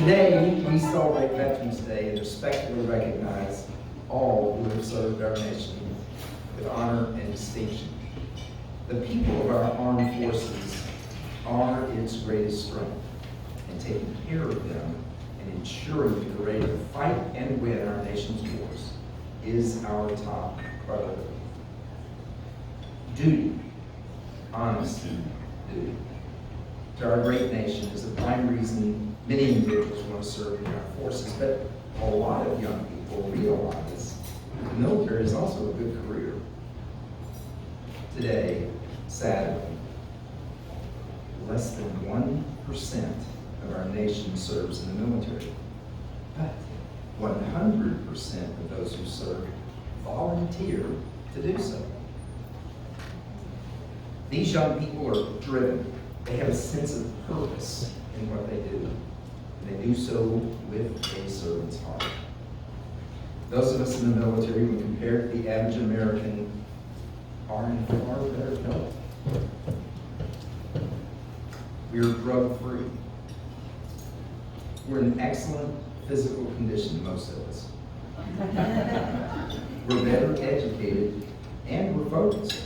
Today, we celebrate Veterans Day and respectfully recognize all who have served our nation with honor and distinction. The people of our armed forces are its greatest strength, and taking care of them and ensuring that we're ready to fight and win our nation's wars is our top priority. Duty, honesty, duty to our great nation is the prime reason many individuals want to serve in our forces, but a lot of young people realize the military is also a good career. Today, sadly, less than 1% of our nation serves in the military, but 100% of those who serve volunteer to do so. These young people are driven. They have a sense of purpose in what they do, and they do so with a servant's heart. Those of us in the military, when compared to the average American, are in far better health. We're drug-free. We're in excellent physical condition, most of us. We're better educated, and we're focused.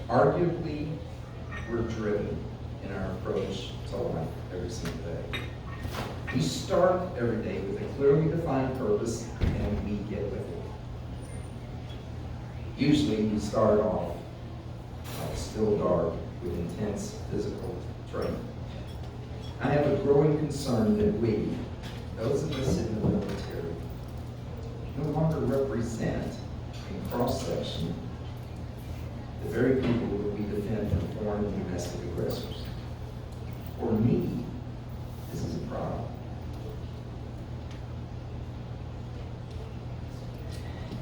Arguably, we're driven in our approach to life every single day. We start every day with a clearly defined purpose, and we get with it. Usually, we start off still dark with intense physical training. I have a growing concern that we, those of us in the military, no longer represent in cross-section the very people that we defend from foreign and domestic aggressors. For me, this is a problem.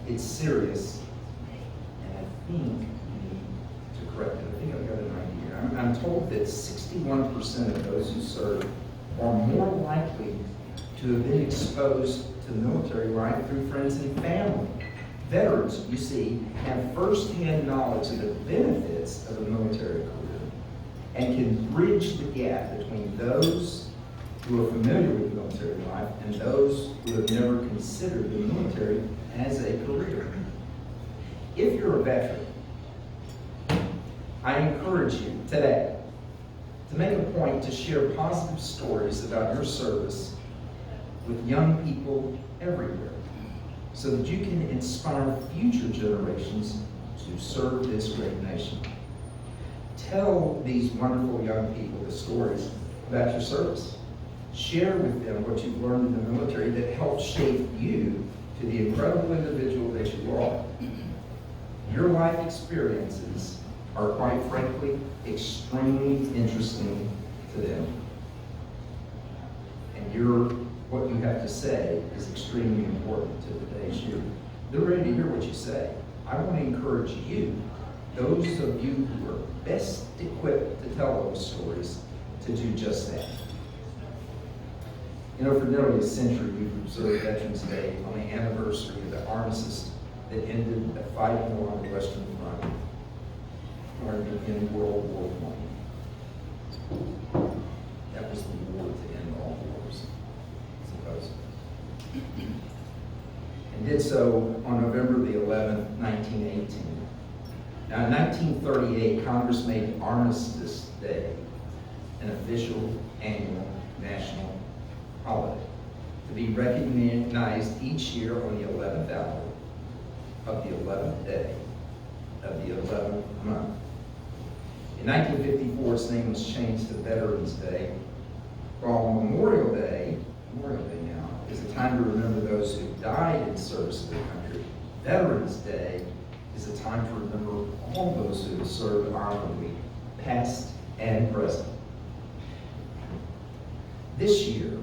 It's serious, and I think we need to correct it. I think I've got an idea. I'm told that 61% of those who serve are more likely to have been exposed to the military life through friends and family. Veterans, you see, have first-hand knowledge of the benefits of a military career and can bridge the gap between those who are familiar with military life and those who have never considered the military as a career. If you're a veteran, I encourage you today to make a point to share positive stories about your service with young people everywhere, so that you can inspire future generations to serve this great nation. Tell these wonderful young people the stories about your service. Share with them what you've learned in the military that helped shape you to the incredible individual that you are. Your life experiences are, quite frankly, extremely interesting to them. And what you have to say is extremely important to today's youth. They're ready to hear what you say. I want to encourage you, those of you who are best equipped to tell those stories, to do just that. You know, for nearly a century, we've observed Veterans Day on the anniversary of the armistice that ended the fighting war on the Western Front in World War I. That was the war to end all wars, supposedly. And did so on November the 11th, 1918. Now, in 1938, Congress made Armistice Day an official annual national holiday to be recognized each year on the 11th hour of the 11th day of the 11th month. In 1954, its name was changed to Veterans Day, while Memorial Day now, is a time to remember those who died in service to their country. Veterans Day is a time to remember all those who have served honorably, past and present. This year,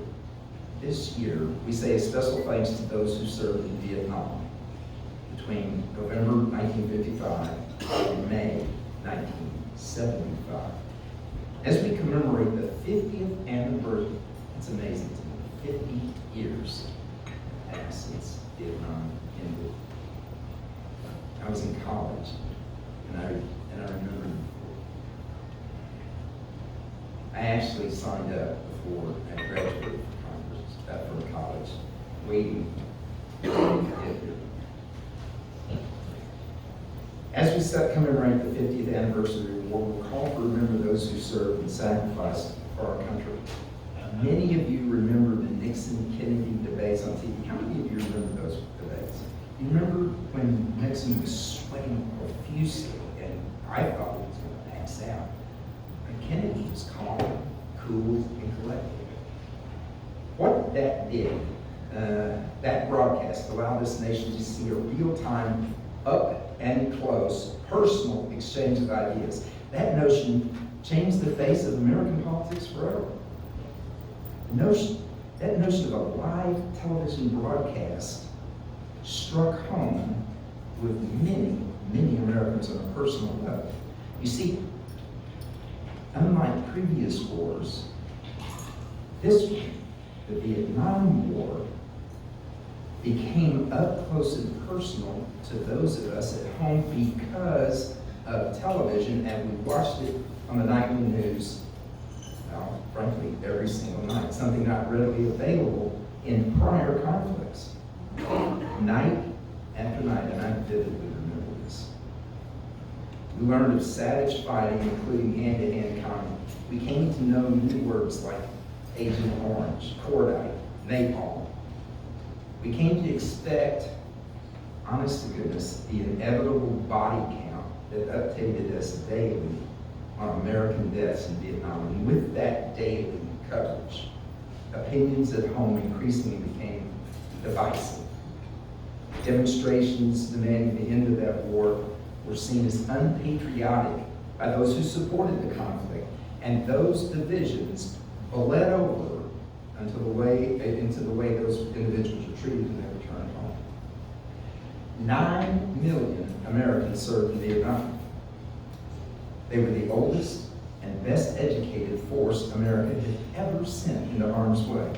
we say a special thanks to those who served in Vietnam between November 1955 and May 1975. As we commemorate the 50th anniversary, it's amazing to me, 50 years passed since Vietnam ended. I was in college, and I remember I I actually signed up before I graduated from college, waiting to get here. As we commemorate the 50th anniversary of the war, we'll call to remember those who served and sacrificed for our country. Many of you remember the Nixon-Kennedy debates on TV. How many of you remember those debates? You remember when Nixon was sweating profusely, and I thought he was going to pass out. And Kennedy was calm, cool, and collected. What that did, that broadcast allowed this nation to see a real-time, up and close, personal exchange of ideas. That notion changed the face of American politics forever. That notion of a live television broadcast struck home with many, many Americans on a personal level. You see, unlike previous wars, this one, the Vietnam War, became up close and personal to those of us at home because of television, and we watched it on the nightly news, well, frankly, every single night, something not readily available in prior conflicts. Night after night, and I vividly remember this. We learned of savage fighting, including hand-to-hand combat. We came to know new words like Agent Orange, cordite, napalm. We came to expect, honest to goodness, the inevitable body count that updated us daily on American deaths in Vietnam. And with that daily coverage, opinions at home increasingly became divisive. Demonstrations demanding the end of that war were seen as unpatriotic by those who supported the conflict, and those divisions bled over into the way those individuals were treated when they returned home. 9 million Americans served in Vietnam. They were the oldest and best educated force America had ever sent into harm's way,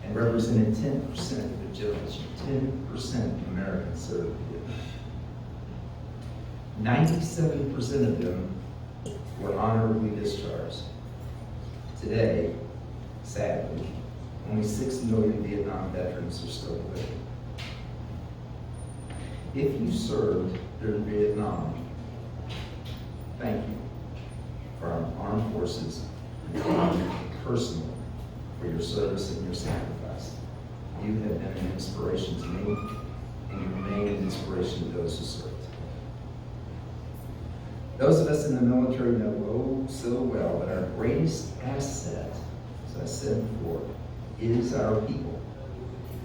and represented 10% of the generation. 10% of Americans served in Vietnam. 97% of them were honorably discharged. Today, sadly, only 6 million Vietnam veterans are still living. If you served during Vietnam, thank you for our armed forces, and personally, for your service and your sacrifice. You have been an inspiration to me, and you remain an inspiration to those who served. Those of us in the military know oh so well that our greatest asset, as I said before, is our people.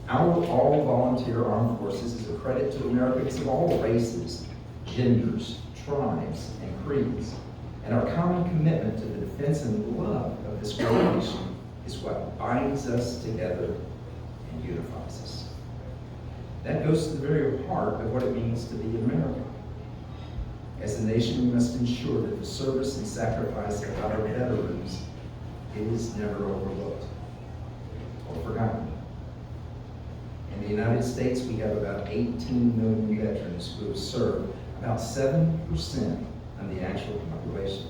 Our all-volunteer armed forces is a credit to Americans of all races, genders, tribes, and creeds. And our common commitment to the defense and love of this great nation is what binds us together and unifies us. That goes to the very heart of what it means to be American. As a nation, we must ensure that the service and sacrifice of our veterans is never overlooked or forgotten. In the United States, we have about 18 million veterans who have served, about 7% of the actual population.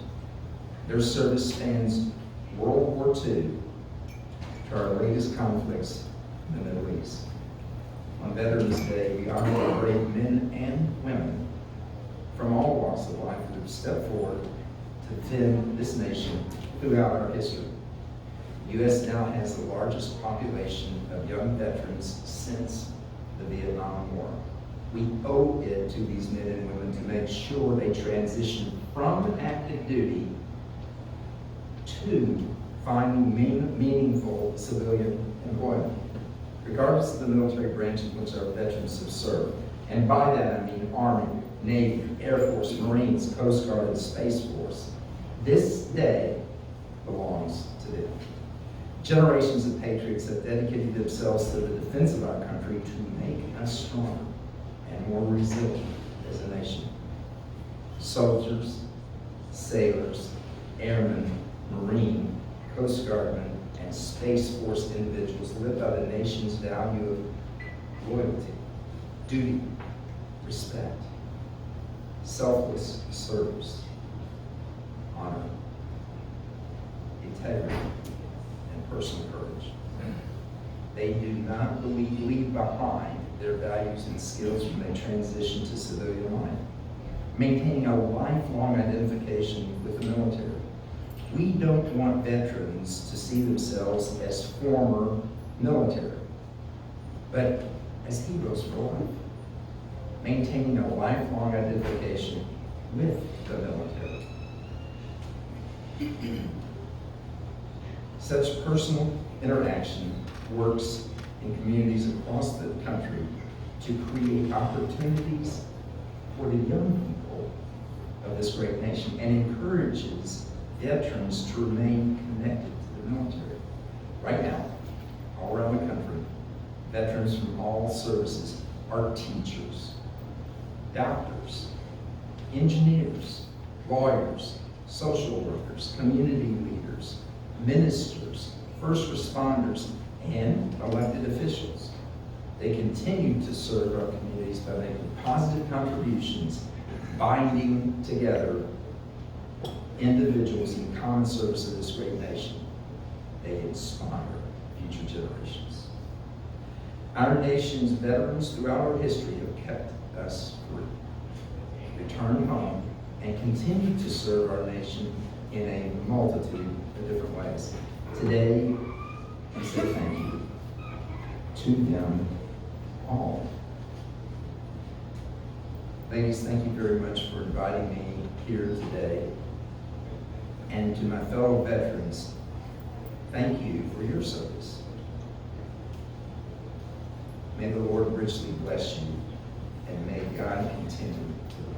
Their service spans World War II to our latest conflicts in the Middle East. On Veterans Day, we honor the brave men and women from all walks of life who have stepped forward to defend this nation throughout our history. The U.S. now has the largest population of young veterans since the Vietnam War. We owe it to these men and women to make sure they transition from active duty to finding meaningful civilian employment, regardless of the military branch in which our veterans have served. And by that I mean Army, Navy, Air Force, Marines, Coast Guard, and Space Force. This day belongs to them. Generations of patriots have dedicated themselves to the defense of our country to make us stronger and more resilient as a nation. Soldiers, sailors, airmen, Marine, Coast Guardmen, and Space Force individuals live by the nation's value of loyalty, duty, respect, selfless service, honor, integrity, and personal courage. They do not leave behind their values and skills when they transition to civilian life, maintaining a lifelong identification with the military. We don't want veterans to see themselves as former military, but as heroes for life, maintaining a lifelong identification with the military. Such personal interaction works in communities across the country to create opportunities for the young people of this great nation and encourages veterans to remain connected to the military. Right now, all around the country, veterans from all services are teachers, doctors, engineers, lawyers, social workers, community leaders, ministers, first responders, and elected officials. They continue to serve our communities by making positive contributions, binding together individuals in common service of this great nation. They inspire future generations. Our nation's veterans throughout our history have kept us free, returned home, and continue to serve our nation in a multitude of different ways. Today, we say thank you to them all. Ladies, thank you very much for inviting me here today. And to my fellow veterans, thank you for your service. May the Lord richly bless you, and may God continue to